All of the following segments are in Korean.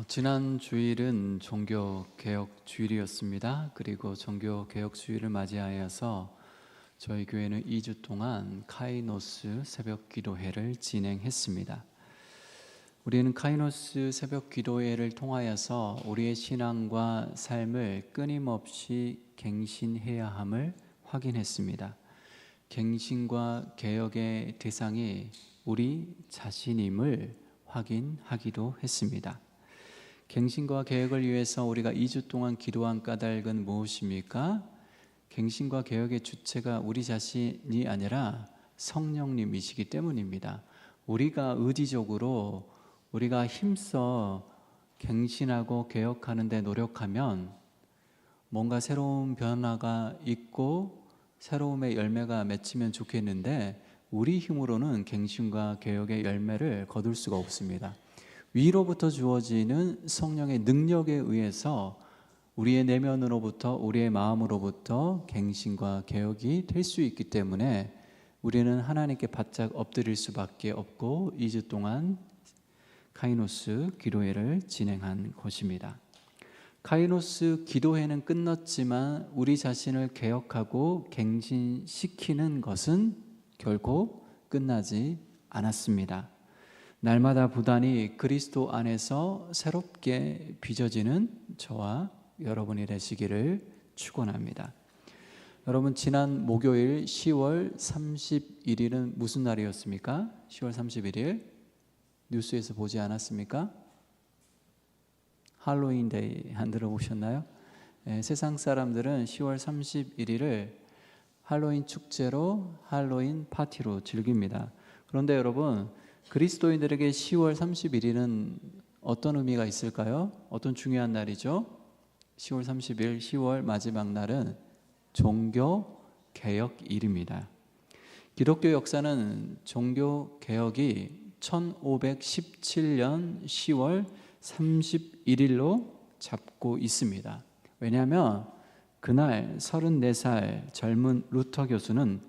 지난 주일은 종교개혁 주일이었습니다. 그리고 종교개혁 주일을 맞이하여서 저희 교회는 2주 동안 카이노스 새벽 기도회를 진행했습니다. 우리는 카이노스 새벽 기도회를 통하여서 우리의 신앙과 삶을 끊임없이 갱신해야 함을 확인했습니다. 갱신과 개혁의 대상이 우리 자신임을 확인하기도 했습니다. 갱신과 개혁을 위해서 우리가 2주 동안 기도한 까닭은 무엇입니까? 갱신과 개혁의 주체가 우리 자신이 아니라 성령님이시기 때문입니다. 우리가 의지적으로 우리가 힘써 갱신하고 개혁하는 데 노력하면 뭔가 새로운 변화가 있고 새로움의 열매가 맺히면 좋겠는데 우리 힘으로는 갱신과 개혁의 열매를 거둘 수가 없습니다. 위로부터 주어지는 성령의 능력에 의해서 우리의 내면으로부터 우리의 마음으로부터 갱신과 개혁이 될 수 있기 때문에 우리는 하나님께 바짝 엎드릴 수밖에 없고 2주 동안 카이노스 기도회를 진행한 것입니다. 카이노스 기도회는 끝났지만 우리 자신을 개혁하고 갱신시키는 것은 결코 끝나지 않았습니다. 날마다 부단히 그리스도 안에서 새롭게 빚어지는 저와 여러분이 되시기를 축원합니다. 여러분, 지난 목요일 10월 31일은 무슨 날이었습니까? 10월 31일 뉴스에서 보지 않았습니까? 할로윈 데이 안 들어보셨나요? 세상 사람들은 10월 31일을 할로윈 축제로 할로윈 파티로 즐깁니다. 그런데 여러분, 그리스도인들에게 10월 31일은 어떤 의미가 있을까요? 어떤 중요한 날이죠? 10월 30일, 10월 마지막 날은 종교개혁일입니다. 기독교 역사는 종교개혁이 1517년 10월 31일로 잡고 있습니다. 왜냐하면 그날 34살 젊은 루터 교수는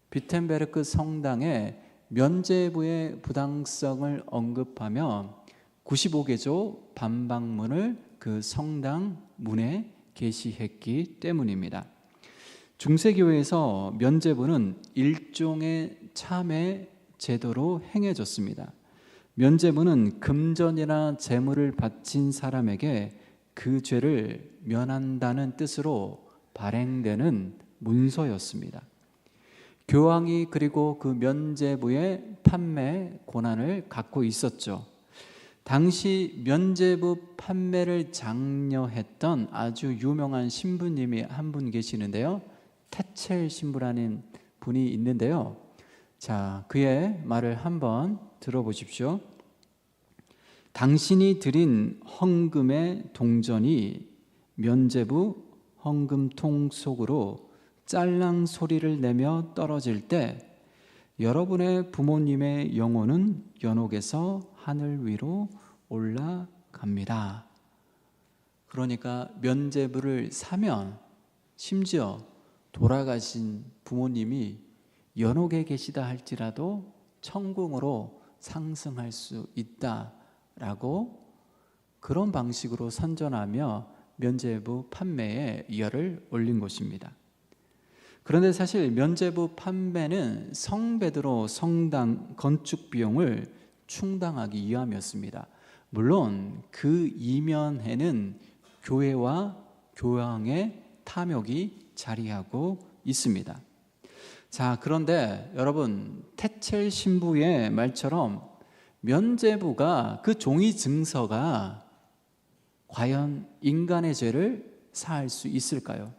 비텐베르크 성당에 면죄부의 부당성을 언급하며 95개조 반박문을 그 성당 문에 게시했기 때문입니다. 중세교회에서 면죄부는 일종의 참회 제도로 행해졌습니다. 면죄부는 금전이나 재물을 바친 사람에게 그 죄를 면한다는 뜻으로 발행되는 문서였습니다. 교황이 그리고 그 면죄부의 판매 권한을 갖고 있었죠. 당시 면죄부 판매를 장려했던 아주 유명한 신부님이 한 분 계시는데요. 테첼 신부라는 분이 있는데요. 자, 그의 말을 한번 들어보십시오. 당신이 드린 헌금의 동전이 면죄부 헌금통 속으로 짤랑 소리를 내며 떨어질 때 여러분의 부모님의 영혼은 연옥에서 하늘 위로 올라갑니다. 그러니까 면죄부를 사면 심지어 돌아가신 부모님이 연옥에 계시다 할지라도 천궁으로 상승할 수 있다라고 그런 방식으로 선전하며 면죄부 판매에 열을 올린 것입니다. 그런데 사실 면죄부 판매는 성 베드로 성당 건축 비용을 충당하기 위함이었습니다. 물론 그 이면에는 교회와 교황의 탐욕이 자리하고 있습니다. 자, 그런데 여러분, 테첼 신부의 말처럼 면죄부가 그 종이 증서가 과연 인간의 죄를 사할 수 있을까요?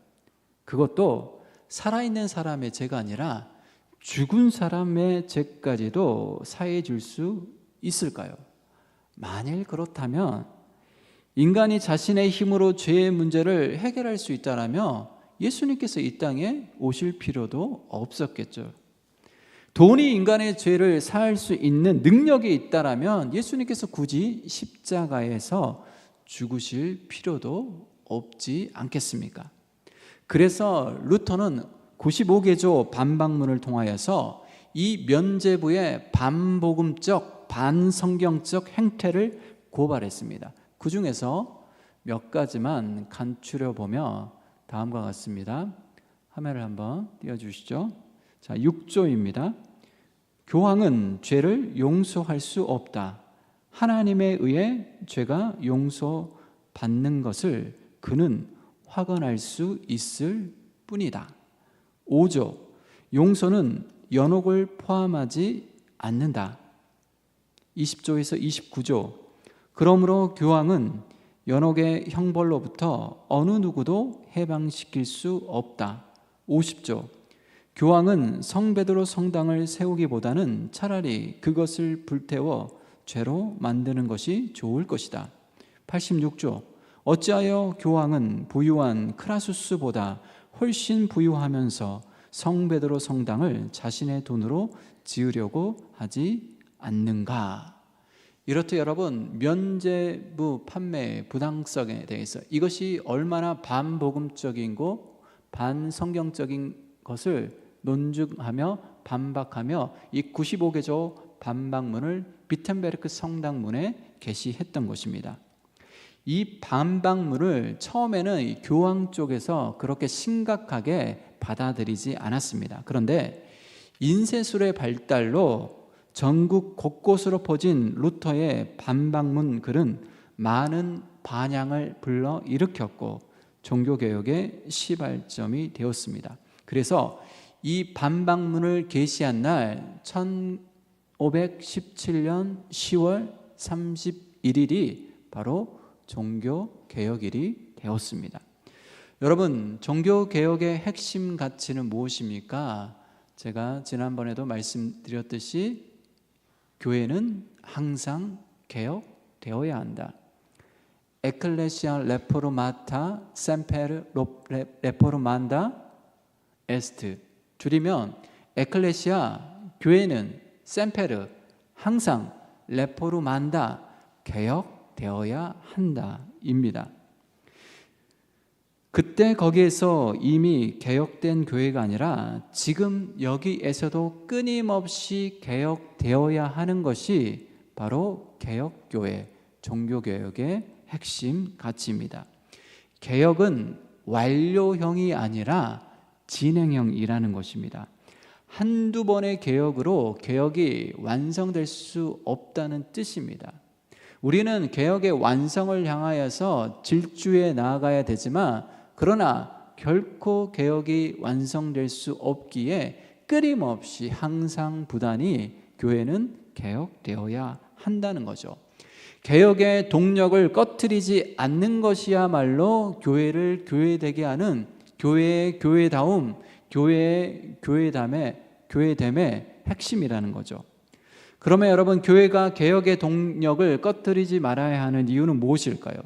그것도 살아있는 사람의 죄가 아니라 죽은 사람의 죄까지도 사해 줄 수 있을까요? 만일 그렇다면 인간이 자신의 힘으로 죄의 문제를 해결할 수 있다면 예수님께서 이 땅에 오실 필요도 없었겠죠. 돈이 인간의 죄를 사할 수 있는 능력이 있다면 예수님께서 굳이 십자가에서 죽으실 필요도 없지 않겠습니까? 그래서 루터는 95개조 반박문을 통하여서 이 면죄부의 반복음적 반성경적 행태를 고발했습니다. 그 중에서 몇 가지만 간추려 보며 다음과 같습니다. 화면을 한번 띄워주시죠. 자, 6조입니다. 교황은 죄를 용서할 수 없다. 하나님에 의해 죄가 용서받는 것을 그는 확언할 수 있을 뿐이다. 5조, 용서는 연옥을 포함하지 않는다. 20조에서 29조, 그러므로 교황은 연옥의 형벌로부터 어느 누구도 해방시킬 수 없다. 50조, 교황은 성베드로 성당을 세우기보다는 차라리 그것을 불태워 죄로 만드는 것이 좋을 것이다. 86조, 어찌하여 교황은 부유한 크라수스보다 훨씬 부유하면서 성베드로 성당을 자신의 돈으로 지으려고 하지 않는가? 이렇듯 여러분, 면죄부 판매 부당성에 대해서 이것이 얼마나 반복음적이고 반성경적인 것을 논증하며 반박하며 이 95개조 반박문을 비텐베르크 성당문에 게시했던 것입니다. 이 반박문을 처음에는 교황 쪽에서 그렇게 심각하게 받아들이지 않았습니다. 그런데 인쇄술의 발달로 전국 곳곳으로 퍼진 루터의 반박문 글은 많은 반향을 불러일으켰고 종교개혁의 시발점이 되었습니다. 그래서 이 반박문을 게시한 날 1517년 10월 31일이 바로 종교개혁일이 되었습니다. 여러분, 종교개혁의 핵심 가치는 무엇입니까? 제가 지난번에도 말씀드렸듯이 교회는 항상 개혁되어야 한다. 에클레시아 레포르마타 셈페르 레포르만다 에스트, 줄이면 에클레시아 교회는 셈페르 항상 레포르만다 개혁되어야 한다입니다. 그때 거기에서 이미 개혁된 교회가 아니라 지금 여기에서도 끊임없이 개혁되어야 하는 것이 바로 개혁교회, 종교개혁의 핵심 가치입니다. 개혁은 완료형이 아니라 진행형이라는 것입니다. 한두 번의 개혁으로 개혁이 완성될 수 없다는 뜻입니다. 우리는 개혁의 완성을 향하여서 질주해 나아가야 되지만 그러나 결코 개혁이 완성될 수 없기에 끊임없이 항상 부단히 교회는 개혁되어야 한다는 거죠. 개혁의 동력을 꺼트리지 않는 것이야말로 교회를 교회되게 하는 교회의 교회다움, 교회의 교회됨의 핵심이라는 거죠. 그러면 여러분, 교회가 개혁의 동력을 꺼트리지 말아야 하는 이유는 무엇일까요?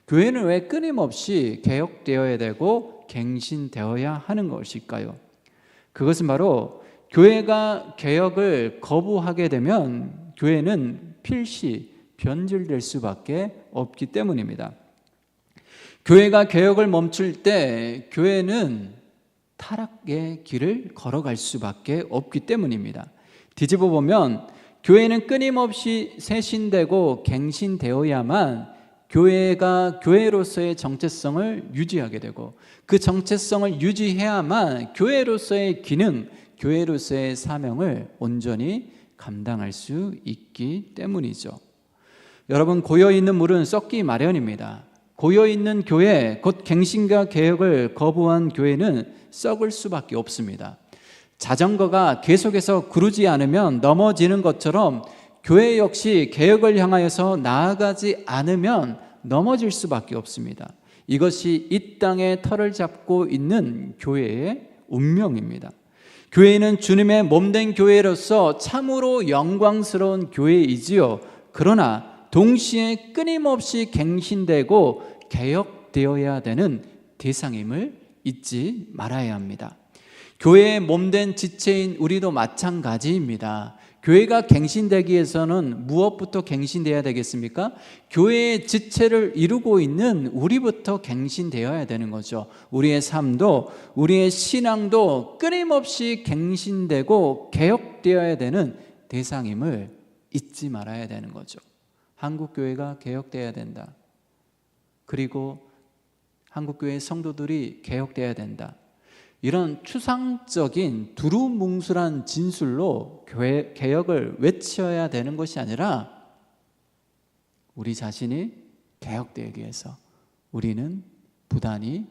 교회는 왜 끊임없이 개혁되어야 되고 갱신되어야 하는 것일까요? 그것은 바로 교회가 개혁을 거부하게 되면 교회는 필시 변질될 수밖에 없기 때문입니다. 교회가 개혁을 멈출 때 교회는 타락의 길을 걸어갈 수밖에 없기 때문입니다. 뒤집어 보면 교회는 끊임없이 쇄신되고 갱신되어야만 교회가 교회로서의 정체성을 유지하게 되고 그 정체성을 유지해야만 교회로서의 기능, 교회로서의 사명을 온전히 감당할 수 있기 때문이죠. 여러분, 고여있는 물은 썩기 마련입니다. 고여있는 교회, 곧 갱신과 개혁을 거부한 교회는 썩을 수밖에 없습니다. 자전거가 계속해서 구르지 않으면 넘어지는 것처럼 교회 역시 개혁을 향하여서 나아가지 않으면 넘어질 수밖에 없습니다. 이것이 이 땅에 터를 잡고 있는 교회의 운명입니다. 교회는 주님의 몸된 교회로서 참으로 영광스러운 교회이지요. 그러나 동시에 끊임없이 갱신되고 개혁되어야 되는 대상임을 잊지 말아야 합니다. 교회의 몸된 지체인 우리도 마찬가지입니다. 교회가 갱신되기 위해서는 무엇부터 갱신되어야 되겠습니까? 교회의 지체를 이루고 있는 우리부터 갱신되어야 되는 거죠. 우리의 삶도 우리의 신앙도 끊임없이 갱신되고 개혁되어야 되는 대상임을 잊지 말아야 되는 거죠. 한국교회가 개혁되어야 된다. 그리고 한국교회 성도들이 개혁되어야 된다. 이런 추상적인 두루뭉술한 진술로 교회 개혁을 외쳐야 되는 것이 아니라 우리 자신이 개혁되기 위해서 우리는 부단히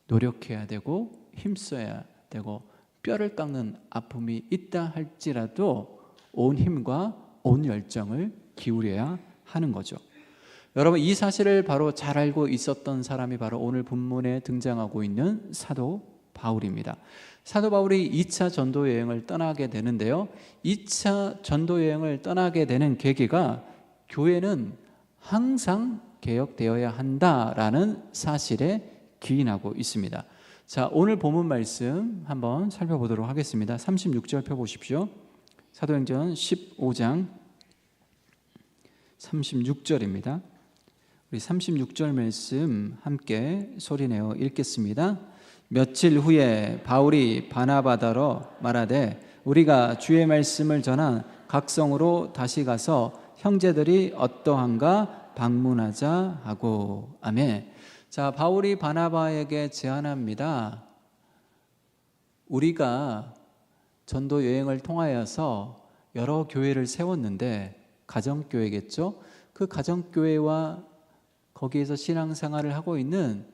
노력해야 되고 힘써야 되고 뼈를 깎는 아픔이 있다 할지라도 온 힘과 온 열정을 기울여야 하는 거죠. 여러분, 이 사실을 바로 잘 알고 있었던 사람이 바로 오늘 본문에 등장하고 있는 사도 바울입니다. 사도 바울이 2차 전도 여행을 떠나게 되는데요, 2차 전도 여행을 떠나게 되는 계기가 교회는 항상 개혁되어야 한다라는 사실에 기인하고 있습니다. 자, 오늘 본문 말씀 한번 살펴보도록 하겠습니다. 36절 펴보십시오. 사도행전 15장 36절입니다. 우리 36절 말씀 함께 소리내어 읽겠습니다. 며칠 후에 바울이 바나바더러 말하되 우리가 주의 말씀을 전한 각성으로 다시 가서 형제들이 어떠한가 방문하자 하고. 아멘. 자, 바울이 바나바에게 제안합니다. 우리가 전도 여행을 통하여서 여러 교회를 세웠는데, 가정교회겠죠? 그 가정교회와 거기에서 신앙생활을 하고 있는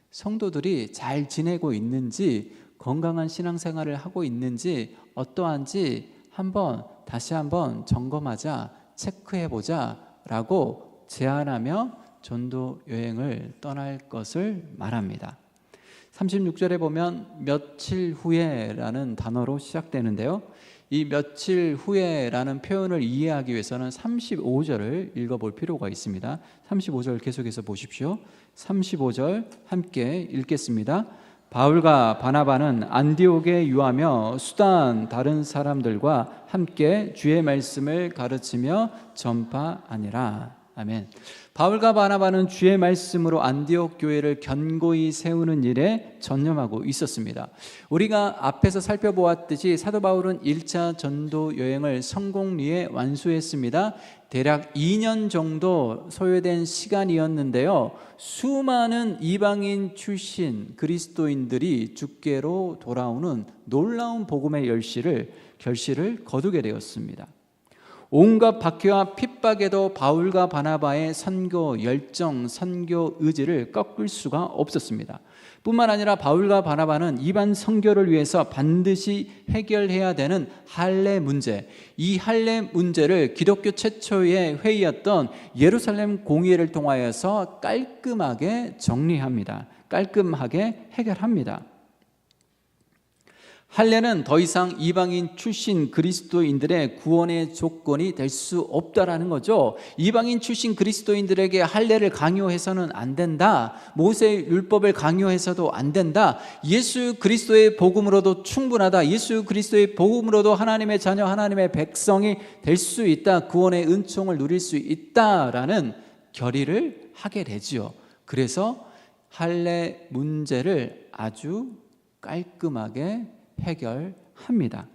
성도들이 잘 지내고 있는지, 건강한 신앙생활을 하고 있는지, 어떠한지 다시 한번 점검하자, 체크해보자 라고 제안하며 전도 여행을 떠날 것을 말합니다. 36절에 보면 며칠 후에 라는 단어로 시작되는데요, 이 며칠 후에 라는 표현을 이해하기 위해서는 35절을 읽어볼 필요가 있습니다. 35절 계속해서 보십시오. 35절 함께 읽겠습니다. 바울과 바나바는 안디옥에 유하며 수단 다른 사람들과 함께 주의 말씀을 가르치며 전파하니라. 아멘. 바울과 바나바는 주의 말씀으로 안디옥 교회를 견고히 세우는 일에 전념하고 있었습니다. 우리가 앞에서 살펴보았듯이 사도 바울은 1차 전도 여행을 성공리에 완수했습니다. 대략 2년 정도 소요된 시간이었는데요, 수많은 이방인 출신 그리스도인들이 주께로 돌아오는 놀라운 복음의 결실을 거두게 되었습니다. 온갖 박해와 핍박에도 바울과 바나바의 선교 열정, 선교 의지를 꺾을 수가 없었습니다. 뿐만 아니라 바울과 바나바는 이방 선교를 위해서 반드시 해결해야 되는 할례 문제, 이 할례 문제를 기독교 최초의 회의였던 예루살렘 공의회를 통하여서 깔끔하게 정리합니다. 깔끔하게 해결합니다. 할례는 더 이상 이방인 출신 그리스도인들의 구원의 조건이 될 수 없다라는 거죠. 이방인 출신 그리스도인들에게 할례를 강요해서는 안 된다. 모세의 율법을 강요해서도 안 된다. 예수 그리스도의 복음으로도 충분하다. 예수 그리스도의 복음으로도 하나님의 자녀, 하나님의 백성이 될 수 있다. 구원의 은총을 누릴 수 있다라는 결의를 하게 되지요. 그래서 할례 문제를 아주 깔끔하게 해결합니다.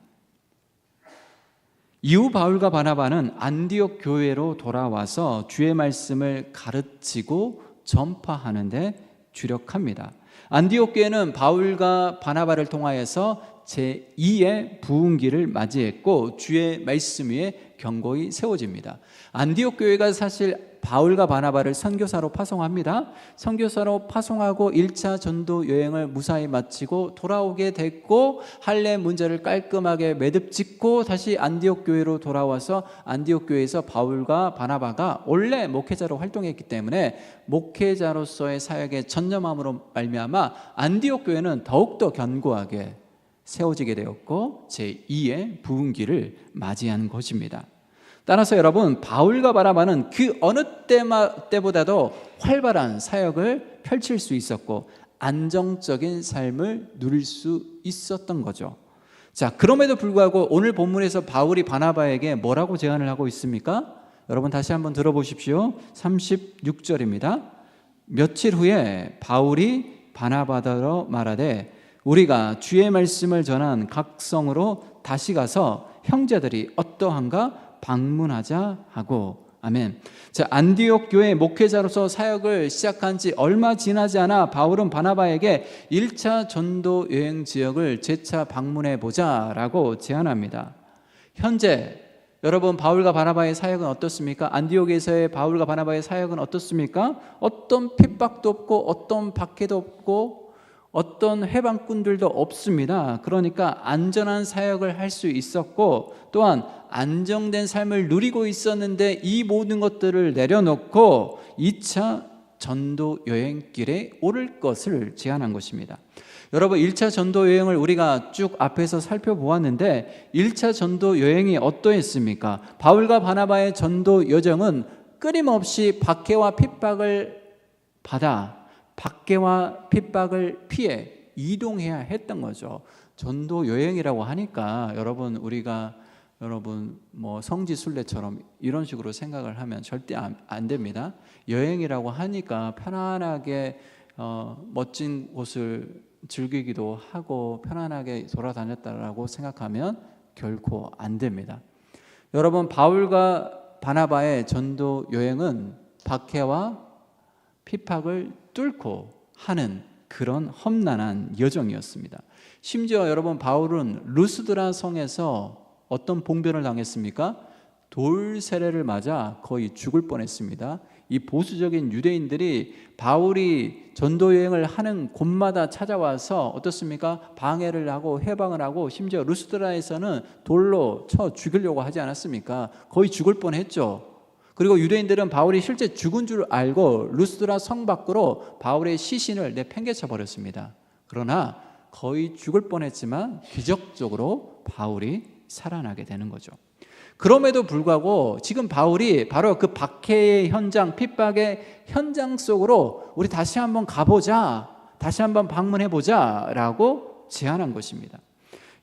이후 바울과 바나바는 안디옥 교회로 돌아와서 주의 말씀을 가르치고 전파하는 데 주력합니다. 안디옥 교회는 바울과 바나바를 통하여서 제2의 부흥기를 맞이했고 주의 말씀 위에 견고히 세워집니다. 안디옥 교회가 사실 바울과 바나바를 선교사로 파송합니다. 선교사로 파송하고 1차 전도 여행을 무사히 마치고 돌아오게 됐고, 할례 문제를 깔끔하게 매듭짓고 다시 안디옥 교회로 돌아와서 안디옥 교회에서 바울과 바나바가 원래 목회자로 활동했기 때문에 목회자로서의 사역에 전념함으로 말미암아 안디옥 교회는 더욱더 견고하게 세워지게 되었고 제2의 부흥기를 맞이한 것입니다. 따라서 여러분, 바울과 바나바는 그 어느 때보다도 활발한 사역을 펼칠 수 있었고 안정적인 삶을 누릴 수 있었던 거죠. 자, 그럼에도 불구하고 오늘 본문에서 바울이 바나바에게 뭐라고 제안을 하고 있습니까? 여러분 다시 한번 들어보십시오. 36절입니다. 며칠 후에 바울이 바나바더러 말하되 우리가 주의 말씀을 전한 각성으로 다시 가서 형제들이 어떠한가 방문하자 하고. 아멘. 자, 안디옥 교회 목회자로서 사역을 시작한 지 얼마 지나지 않아 바울은 바나바에게 1차 전도 여행 지역을 재차 방문해 보자라고 제안합니다. 현재 여러분, 바울과 바나바의 사역은 어떻습니까? 안디옥에서의 바울과 바나바의 사역은 어떻습니까? 어떤 핍박도 없고 어떤 박해도 없고 어떤 해방꾼들도 없습니다. 그러니까 안전한 사역을 할 수 있었고 또한 안정된 삶을 누리고 있었는데 이 모든 것들을 내려놓고 2차 전도 여행길에 오를 것을 제안한 것입니다. 여러분, 1차 전도 여행을 우리가 쭉 앞에서 살펴보았는데 1차 전도 여행이 어떠했습니까? 바울과 바나바의 전도 여정은 끊임없이 박해와 핍박을 받아 박해와 핍박을 피해 이동해야 했던 거죠. 전도 여행이라고 하니까 우리가 뭐 성지 순례처럼 이런 식으로 생각을 하면 절대 안 됩니다. 여행이라고 하니까 편안하게 멋진 곳을 즐기기도 하고 편안하게 돌아다녔다라고 생각하면 결코 안 됩니다. 여러분, 바울과 바나바의 전도 여행은 박해와 핍박을 뚫고 하는 그런 험난한 여정이었습니다. 심지어 여러분, 바울은 루스드라 성에서 어떤 봉변을 당했습니까? 돌 세례를 맞아 거의 죽을 뻔했습니다. 이 보수적인 유대인들이 바울이 전도 여행을 하는 곳마다 찾아와서 어떻습니까? 방해를 하고 해방을 하고 심지어 루스드라에서는 돌로 쳐 죽이려고 하지 않았습니까? 거의 죽을 뻔했죠. 그리고 유대인들은 바울이 실제 죽은 줄 알고 루스드라 성 밖으로 바울의 시신을 내팽개쳐 버렸습니다. 그러나 거의 죽을 뻔했지만 기적적으로 바울이 살아나게 되는 거죠. 그럼에도 불구하고 지금 바울이 바로 그 박해의 현장, 핍박의 현장 속으로 우리 다시 한번 가보자, 다시 한번 방문해보자 라고 제안한 것입니다.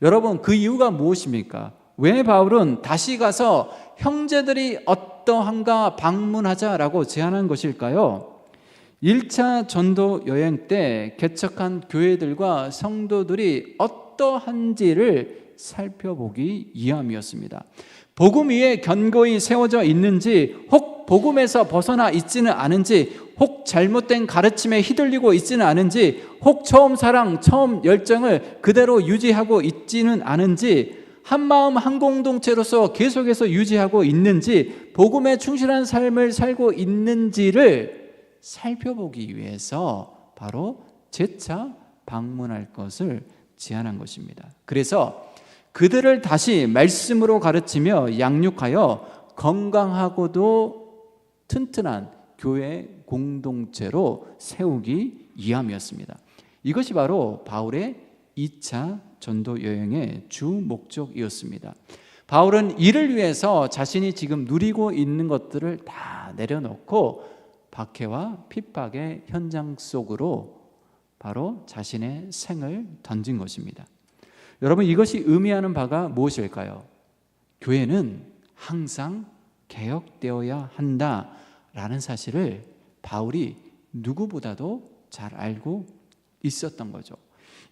여러분, 그 이유가 무엇입니까? 왜 바울은 다시 가서 형제들이 어떠한가 방문하자라고 제안한 것일까요? 1차 전도 여행 때 개척한 교회들과 성도들이 어떠한지를 살펴보기 위함이었습니다. 복음 위에 견고히 세워져 있는지, 혹 복음에서 벗어나 있지는 않은지, 혹 잘못된 가르침에 휘둘리고 있지는 않은지, 혹 처음 사랑, 처음 열정을 그대로 유지하고 있지는 않은지, 한마음 한 공동체로서 계속해서 유지하고 있는지, 복음에 충실한 삶을 살고 있는지를 살펴보기 위해서 바로 재차 방문할 것을 제안한 것입니다. 그래서 그들을 다시 말씀으로 가르치며 양육하여 건강하고도 튼튼한 교회 공동체로 세우기 위함이었습니다. 이것이 바로 바울의 2차 전도 여행의 주 목적이었습니다. 바울은 이를 위해서 자신이 지금 누리고 있는 것들을 다 내려놓고 박해와 핍박의 현장 속으로 바로 자신의 생을 던진 것입니다. 여러분, 이것이 의미하는 바가 무엇일까요? 교회는 항상 개혁되어야 한다라는 사실을 바울이 누구보다도 잘 알고 있었던 거죠.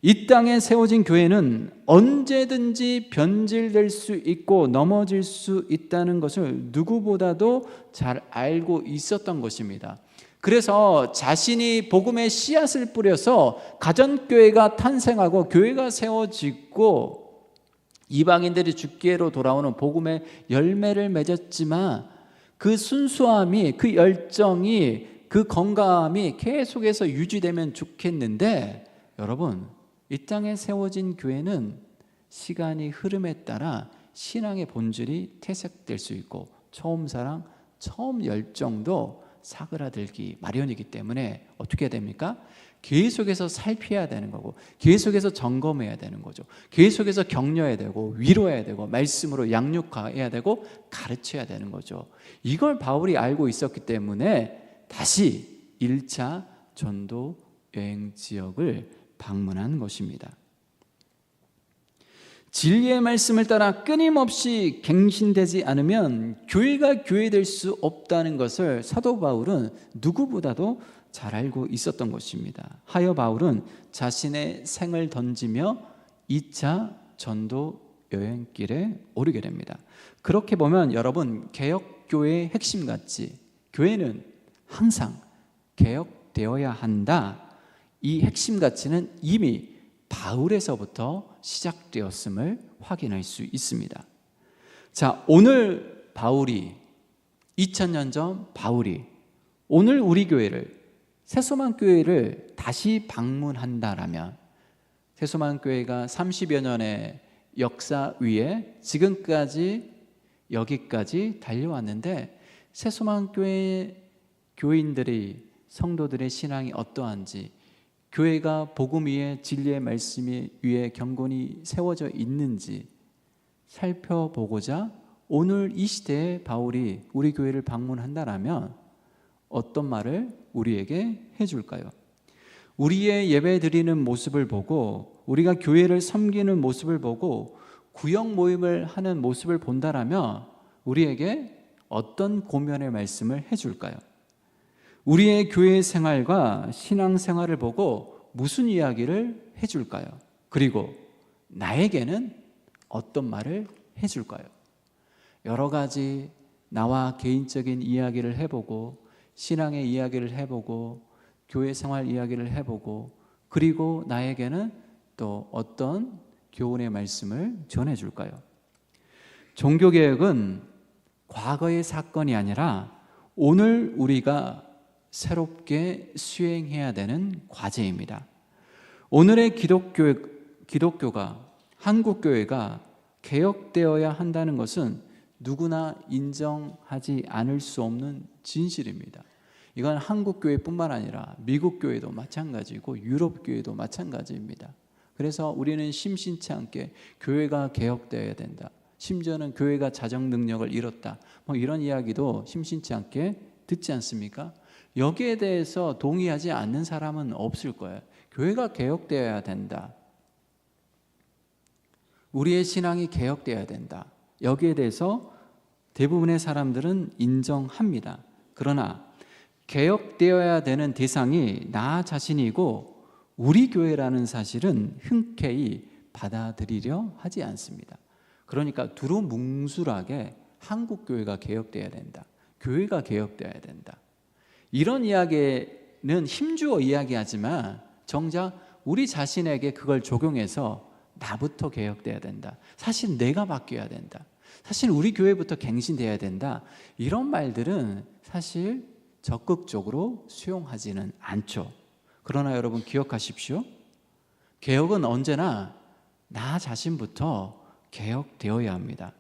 이 땅에 세워진 교회는 언제든지 변질될 수 있고 넘어질 수 있다는 것을 누구보다도 잘 알고 있었던 것입니다. 그래서 자신이 복음의 씨앗을 뿌려서 가정교회가 탄생하고 교회가 세워지고 이방인들이 주께로 돌아오는 복음의 열매를 맺었지만 그 순수함이, 그 열정이, 그 건강함이 계속해서 유지되면 좋겠는데, 여러분, 이 땅에 세워진 교회는 시간이 흐름에 따라 신앙의 본질이 퇴색될 수 있고 처음 사랑, 처음 열정도 사그라들기 마련이기 때문에 어떻게 해야 됩니까? 계속해서 살펴야 되는 거고 계속해서 점검해야 되는 거죠. 계속해서 격려해야 되고 위로해야 되고 말씀으로 양육해야 되고 가르쳐야 되는 거죠. 이걸 바울이 알고 있었기 때문에 다시 1차 전도 여행 지역을 방문한 것입니다. 진리의 말씀을 따라 끊임없이 갱신되지 않으면 교회가 교회될 수 없다는 것을 사도 바울은 누구보다도 잘 알고 있었던 것입니다. 하여 바울은 자신의 생을 던지며 2차 전도 여행길에 오르게 됩니다. 그렇게 보면 여러분, 개혁 개혁교회의 핵심같이 교회는 항상 개혁되어야 한다. 이 핵심 가치는 이미 바울에서부터 시작되었음을 확인할 수 있습니다. 자, 오늘 바울이 2000년 전 바울이 오늘 우리 교회를 새소망교회를 다시 방문한다라면 새소망교회가 30여 년의 역사 위에 지금까지 여기까지 달려왔는데 새소망교회 교인들이 성도들의 신앙이 어떠한지 교회가 복음 위에 진리의 말씀 위에 경건이 세워져 있는지 살펴보고자 오늘 이 시대에 바울이 우리 교회를 방문한다라면 어떤 말을 우리에게 해줄까요? 우리의 예배 드리는 모습을 보고 우리가 교회를 섬기는 모습을 보고 구역 모임을 하는 모습을 본다라면 우리에게 어떤 고면의 말씀을 해줄까요? 우리의 교회 생활과 신앙 생활을 보고 무슨 이야기를 해줄까요? 그리고 나에게는 어떤 말을 해줄까요? 여러 가지 나와 개인적인 이야기를 해보고 신앙의 이야기를 해보고 교회 생활 이야기를 해보고 그리고 나에게는 또 어떤 교훈의 말씀을 전해줄까요? 종교개혁은 과거의 사건이 아니라 오늘 우리가 새롭게 수행해야 되는 과제입니다. 오늘의 기독교가 한국교회가 개혁되어야 한다는 것은 누구나 인정하지 않을 수 없는 진실입니다. 이건 한국교회뿐만 아니라 미국교회도 마찬가지고 유럽교회도 마찬가지입니다. 그래서 우리는 심심치 않게 교회가 개혁되어야 된다. 심지어는 교회가 자정 능력을 잃었다. 이런 이야기도 심심치 않게 듣지 않습니까? 여기에 대해서 동의하지 않는 사람은 없을 거예요. 교회가 개혁되어야 된다. 우리의 신앙이 개혁되어야 된다. 여기에 대해서 대부분의 사람들은 인정합니다. 그러나 개혁되어야 되는 대상이 나 자신이고 우리 교회라는 사실은 흔쾌히 받아들이려 하지 않습니다. 그러니까 두루뭉술하게 한국교회가 개혁되어야 된다. 교회가 개혁되어야 된다. 이런 이야기는 힘주어 이야기하지만 정작 우리 자신에게 그걸 적용해서 나부터 개혁돼야 된다. 사실 내가 바뀌어야 된다. 사실 우리 교회부터 갱신돼야 된다. 이런 말들은 사실 적극적으로 수용하지는 않죠. 그러나 여러분 기억하십시오. 개혁은 언제나 나 자신부터 개혁되어야 합니다.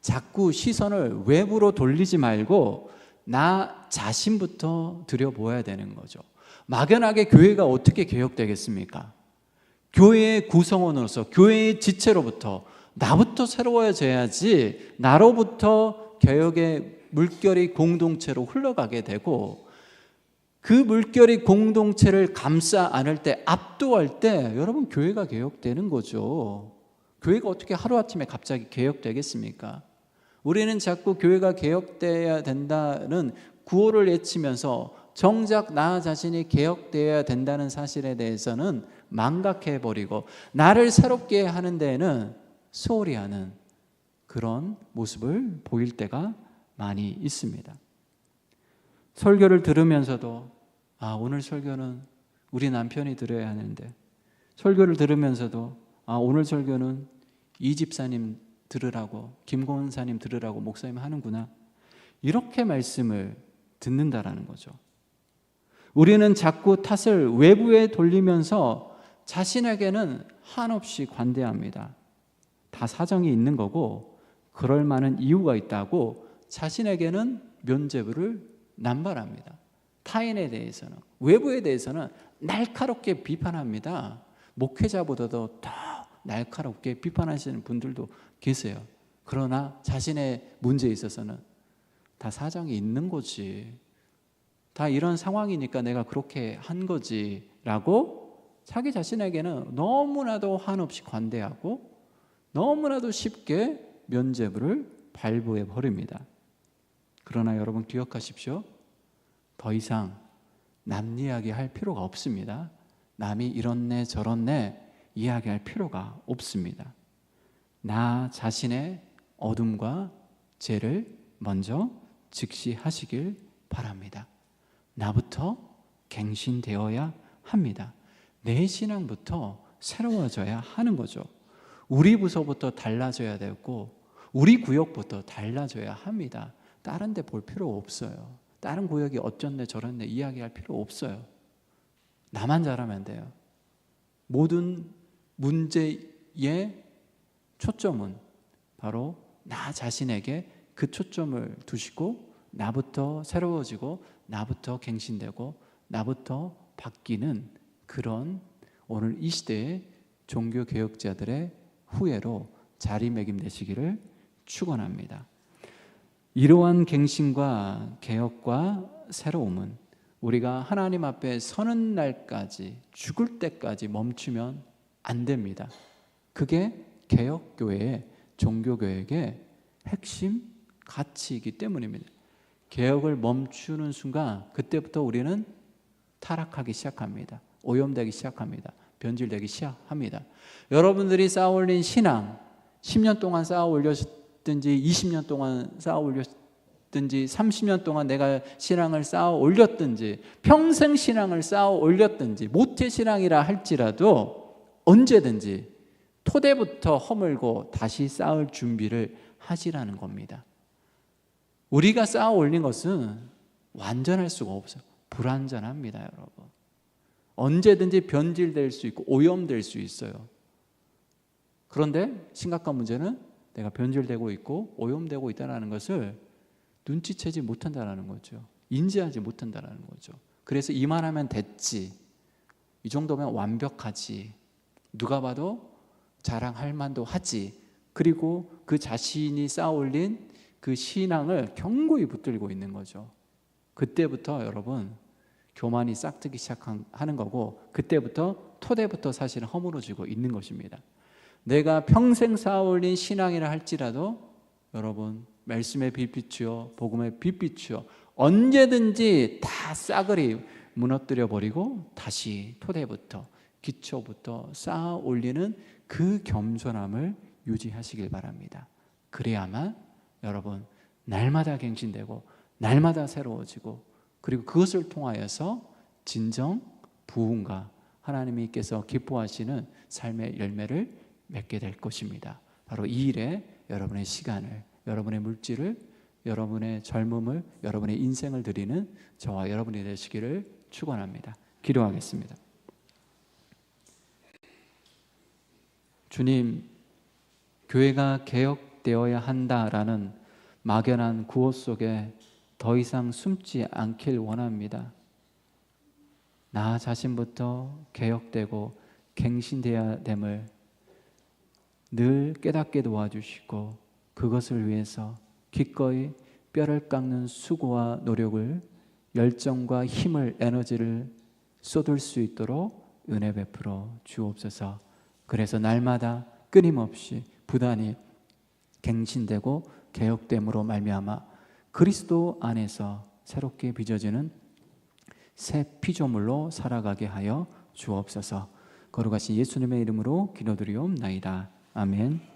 자꾸 시선을 외부로 돌리지 말고 나 자신부터 들여보아야 되는 거죠. 막연하게 교회가 어떻게 개혁되겠습니까? 교회의 구성원으로서 교회의 지체로부터 나부터 새로워져야지 나로부터 개혁의 물결이 공동체로 흘러가게 되고 그 물결이 공동체를 감싸 안을 때 압도할 때 여러분 교회가 개혁되는 거죠. 교회가 어떻게 하루아침에 갑자기 개혁되겠습니까? 우리는 자꾸 교회가 개혁돼야 된다는 구호를 외치면서 정작 나 자신이 개혁돼야 된다는 사실에 대해서는 망각해버리고 나를 새롭게 하는 데에는 소홀히 하는 그런 모습을 보일 때가 많이 있습니다. 설교를 들으면서도 오늘 설교는 우리 남편이 들어야 하는데 설교를 들으면서도 오늘 설교는 이 집사님 들으라고 김권사님 들으라고 목사님 하는구나 이렇게 말씀을 듣는다라는 거죠. 우리는 자꾸 탓을 외부에 돌리면서 자신에게는 한없이 관대합니다. 다 사정이 있는 거고 그럴 만한 이유가 있다고 자신에게는 면죄부를 남발합니다. 타인에 대해서는 외부에 대해서는 날카롭게 비판합니다. 목회자보다도 더 날카롭게 비판하시는 분들도 계세요. 그러나 자신의 문제에 있어서는 다 사정이 있는 거지. 다 이런 상황이니까 내가 그렇게 한 거지 라고 자기 자신에게는 너무나도 한없이 관대하고 너무나도 쉽게 면죄부를 발부해 버립니다. 그러나 여러분 기억하십시오. 더 이상 남 이야기할 필요가 없습니다. 남이 이렇네 저렇네 이야기할 필요가 없습니다. 나 자신의 어둠과 죄를 먼저 즉시 하시길 바랍니다. 나부터 갱신되어야 합니다. 내 신앙부터 새로워져야 하는 거죠. 우리 부서부터 달라져야 되고 우리 구역부터 달라져야 합니다. 다른 데 볼 필요 없어요. 다른 구역이 어쩐네 저쩐네 이야기할 필요 없어요. 나만 잘하면 돼요. 모든 문제의 초점은 바로 나 자신에게 그 초점을 두시고 나부터 새로워지고 나부터 갱신되고 나부터 바뀌는 그런 오늘 이 시대의 종교개혁자들의 후예로 자리매김되시기를 축원합니다. 이러한 갱신과 개혁과 새로움은 우리가 하나님 앞에 서는 날까지 죽을 때까지 멈추면 안 됩니다. 그게 개혁교회의 종교개혁의 핵심 가치이기 때문입니다. 개혁을 멈추는 순간 그때부터 우리는 타락하기 시작합니다. 오염되기 시작합니다. 변질되기 시작합니다. 여러분들이 쌓아 올린 신앙 10년 동안 쌓아 올렸든지 20년 동안 쌓아 올렸든지 30년 동안 내가 신앙을 쌓아 올렸든지 평생 신앙을 쌓아 올렸든지 모태신앙이라 할지라도 언제든지 토대부터 허물고 다시 쌓을 준비를 하시라는 겁니다. 우리가 쌓아 올린 것은 완전할 수가 없어요. 불완전합니다, 여러분. 언제든지 변질될 수 있고 오염될 수 있어요. 그런데 심각한 문제는 내가 변질되고 있고 오염되고 있다는 것을 눈치채지 못한다는 거죠. 인지하지 못한다는 거죠. 그래서 이만하면 됐지, 이 정도면 완벽하지, 누가 봐도 자랑할 만도 하지, 그리고 그 자신이 쌓아올린 그 신앙을 견고히 붙들고 있는 거죠. 그때부터 여러분 교만이 싹트기 시작하는 거고 그때부터 토대부터 사실은 허물어지고 있는 것입니다. 내가 평생 쌓아올린 신앙이라 할지라도 여러분 말씀의 빛비추어 복음의 빛비추어 언제든지 다 싸그리 무너뜨려 버리고 다시 토대부터 기초부터 쌓아 올리는 그 겸손함을 유지하시길 바랍니다. 그래야만 여러분 날마다 갱신되고 날마다 새로워지고 그리고 그것을 통하여서 진정 부흥과 하나님께서 기뻐하시는 삶의 열매를 맺게 될 것입니다. 바로 이 일에 여러분의 시간을, 여러분의 물질을, 여러분의 젊음을, 여러분의 인생을 드리는 저와 여러분이 되시기를 축원합니다. 기도하겠습니다. 주님, 교회가 개혁되어야 한다라는 막연한 구호 속에 더 이상 숨지 않길 원합니다. 나 자신부터 개혁되고 갱신되어야 됨을 늘 깨닫게 도와주시고 그것을 위해서 기꺼이 뼈를 깎는 수고와 노력을 열정과 힘을 에너지를 쏟을 수 있도록 은혜 베풀어 주옵소서. 그래서 날마다 끊임없이 부단히 갱신되고 개혁됨으로 말미암아 그리스도 안에서 새롭게 빚어지는 새 피조물로 살아가게 하여 주옵소서. 거룩하신 예수님의 이름으로 기도드리옵나이다. 아멘.